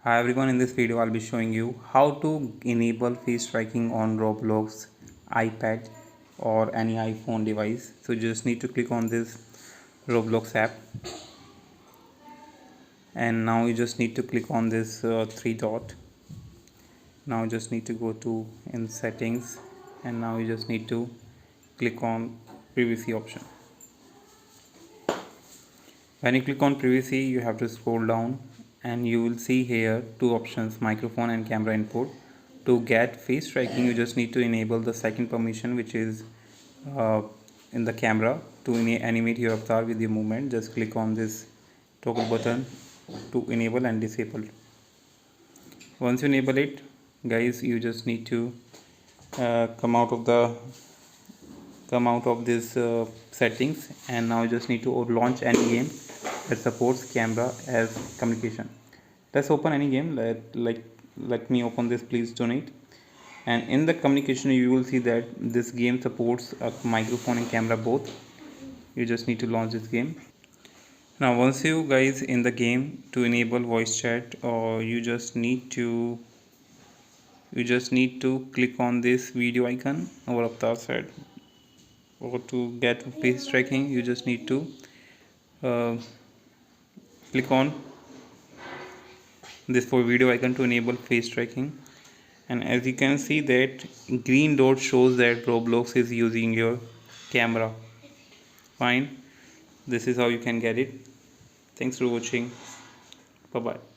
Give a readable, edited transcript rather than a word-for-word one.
Hi everyone, in this video I'll be showing you how to enable face tracking on Roblox, iPad or any iPhone device. So you just need to click on this Roblox app and now you just need to click on this three dot. Now you just need to go to in settings and now you just need to click on privacy option. When you click on privacy, you have to scroll down and you will see here two options, microphone and camera input. To get face tracking, you just need to enable the second permission, which is in the camera. To animate your avatar with your movement, just click on this toggle button to enable and disable. Once you enable it, guys, you just need to come out of this settings, and now you just need to launch any game that supports camera as communication. Let's open any game. Let me open this Please Donate, and in the communication you will see that this game supports a microphone and camera both. You just need to launch this game. Now once you guys in the game, to enable voice chat, or you just need to click on this video icon over avatar side, or to get face tracking you just need to uh, click on this for video icon to enable face tracking. And as you can see that green dot shows that Roblox is using your camera. Fine, this is how you can get it. Thanks for watching. Bye bye.